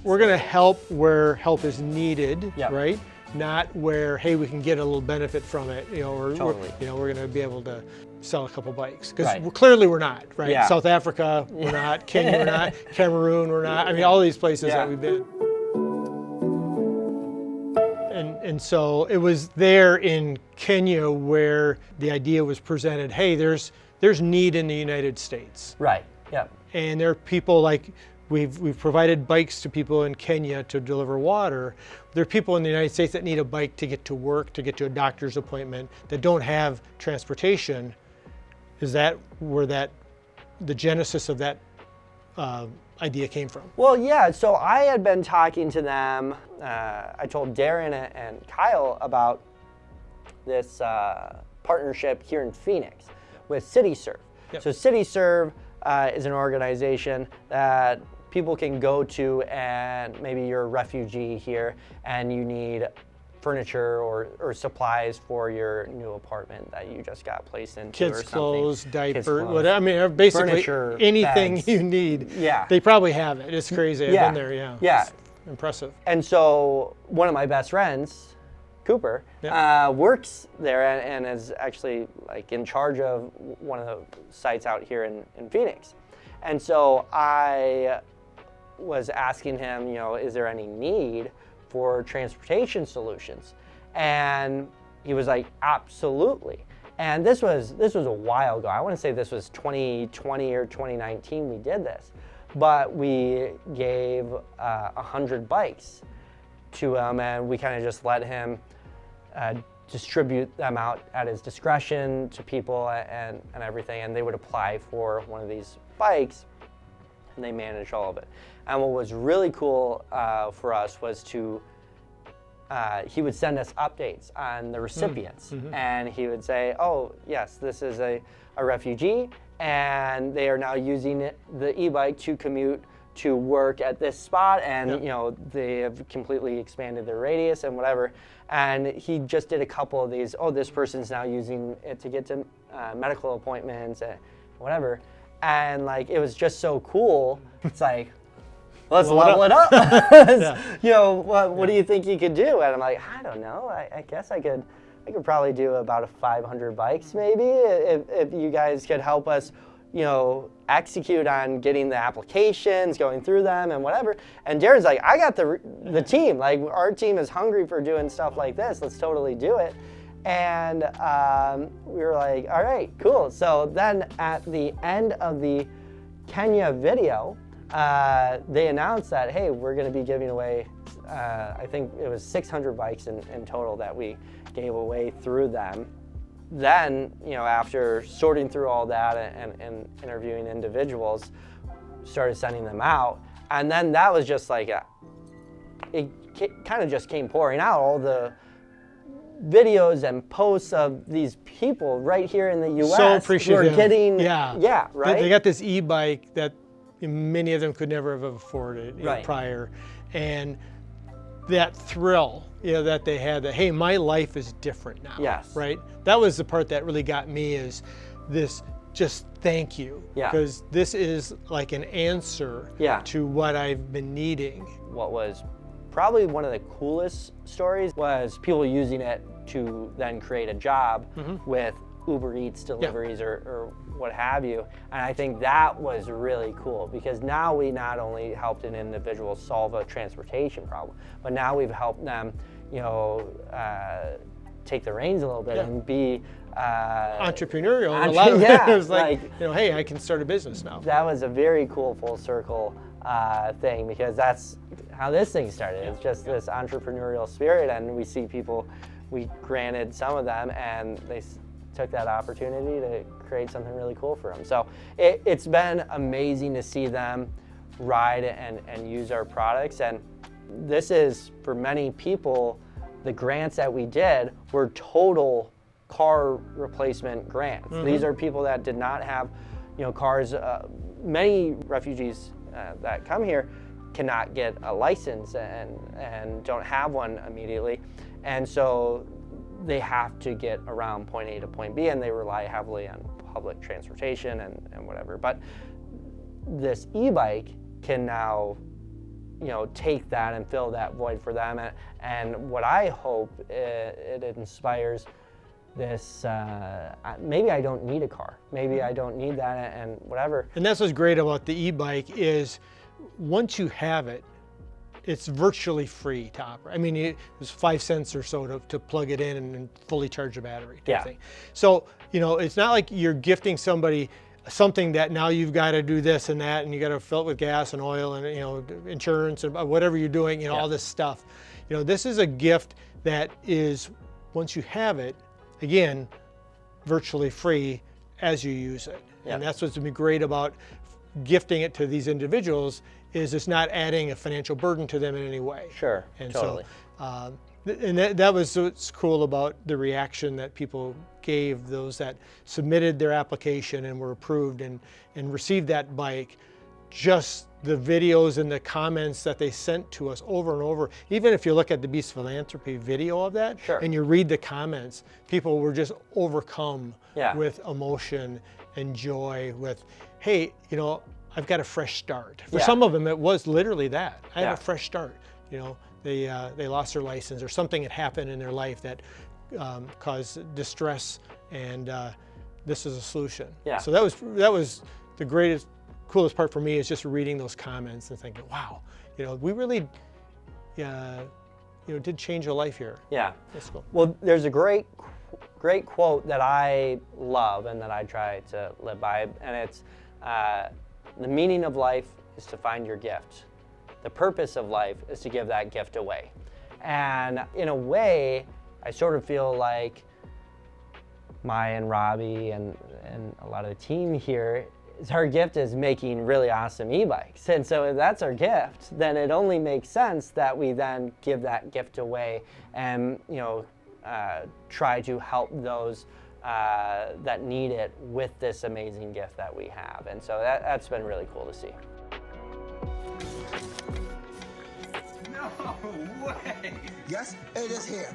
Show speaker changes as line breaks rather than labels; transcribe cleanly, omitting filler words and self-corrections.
we're going to help where help is needed,
Yep.
right? Not where, hey, we can get a little benefit from it, or
Totally.
we're going to be able to sell a couple bikes, because
Right.
clearly we're not, right?
Yeah.
South Africa, we're not. Kenya, we're not. Cameroon, we're not. I mean, all these places that we've been. And so it was there in Kenya where the idea was presented, hey, there's need in the United States.
Right. Yep.
And there are people like, we've provided bikes to people in Kenya to deliver water. There are people in the United States that need a bike to get to work, to get to a doctor's appointment, that don't have transportation. Is that where the genesis of that idea came from?
Well, yeah, so I had been talking to them. I told Darren and Kyle about this partnership here in Phoenix with CityServe.
Yep.
So CityServe is an organization that people can go to, and maybe you're a refugee here and you need furniture or supplies for your new apartment that you just got placed into.
Kids' clothes, diapers,
clothes,
whatever. I mean, basically
furniture,
anything
bags.
you need.
Yeah.
They probably have it. It's crazy. I've been there. Yeah.
Yeah.
It's impressive.
And so one of my best friends, Cooper, works there and is actually like in charge of one of the sites out here in Phoenix. And so I was asking him, is there any need for transportation solutions? And he was like, absolutely. And this was a while ago. I want to say this was 2020 or 2019 we did this. But we gave 100 bikes to him, and we kind of just let him distribute them out at his discretion to people and everything, and they would apply for one of these bikes, and they managed all of it. And what was really cool for us was he would send us updates on the recipients, and he would say, oh, yes, this is a refugee, and they are now using the e-bike to commute to work at this spot, and they have completely expanded their radius and whatever. And he just did a couple of these, oh, this person's now using it to get to medical appointments and whatever. And like, it was just so cool. It's like, let's level it up. What do you think you could do? And I'm like, I don't know. I guess I could probably do about 500 bikes maybe if you guys could help us, execute on getting the applications, going through them and whatever. And Darren's like, I got the team. Like, our team is hungry for doing stuff like this. Let's totally do it. And we were like, all right, cool. So then at the end of the Kenya video, they announced that, hey, we're going to be giving away, I think it was 600 bikes in total that we gave away through them. Then, after sorting through all that and interviewing individuals, started sending them out. And then that was just like, it kind of just came pouring out, all the videos and posts of these people right here in the U.S.
So appreciative.
who are getting, right?
They got this e-bike that many of them could never have afforded prior. And that thrill, that they had, that, hey, my life is different now.
Yes.
Right? That was the part that really got me, is this just thank you.
Yeah.
Because this is like an answer to what I've been needing.
What was probably one of the coolest stories was people using it to then create a job with Uber Eats deliveries or what have you. And I think that was really cool, because now we not only helped an individual solve a transportation problem, but now we've helped them, take the reins a little bit and be
entrepreneurial. A lot of it was like, hey, I can start a business now.
That was a very cool full circle thing, because that's how this thing started. It's just this entrepreneurial spirit, and we see people, we granted some of them, and they took that opportunity to create something really cool for them. So it's been amazing to see them ride and use our products. And this is, for many people, the grants that we did were total car replacement grants. These are people that did not have, cars. Many refugees that come here cannot get a license and don't have one immediately. And so they have to get around point A to point B, and they rely heavily on public transportation and whatever. But this e-bike can now take that and fill that void for them. And what I hope it inspires this, maybe I don't need a car. Maybe I don't need that and whatever.
And that's what's great about the e-bike is once you have it, it's virtually free to operate. I mean, it was 5 cents or so to plug it in and fully charge the battery.
Yeah.
Thing. So, it's not like you're gifting somebody something that now you've got to do this and that, and you got to fill it with gas and oil and, insurance and whatever you're doing, all this stuff. This is a gift that is, once you have it, again, virtually free as you use it.
Yeah.
And that's what's going to be great about gifting it to these individuals is it's not adding a financial burden to them in any way.
Sure,
and
totally.
So, and that was what's cool about the reaction that people gave, those that submitted their application and were approved and received that bike. Just the videos and the comments that they sent to us over and over. Even if you look at the Beast Philanthropy video of that,
sure,
and you read the comments, people were just overcome
yeah,
with emotion and joy with, hey, I've got a fresh start. For
yeah,
some of them, it was literally that. I
yeah,
have a fresh start. They lost their license or something had happened in their life that caused distress, and this is a solution.
Yeah.
So that was the greatest, coolest part for me is just reading those comments and thinking, wow, we really, did change a life here.
Yeah.
That's cool.
Well, there's a great quote that I love and that I try to live by, and it's the meaning of life is to find your gift. The purpose of life is to give that gift away. And in a way, I sort of feel like Maya and Robbie and a lot of the team here, our gift is making really awesome e-bikes. And so if that's our gift, then it only makes sense that we then give that gift away and try to help those that need it with this amazing gift that we have. And so that's been really cool to see.
No way! Yes, it is here.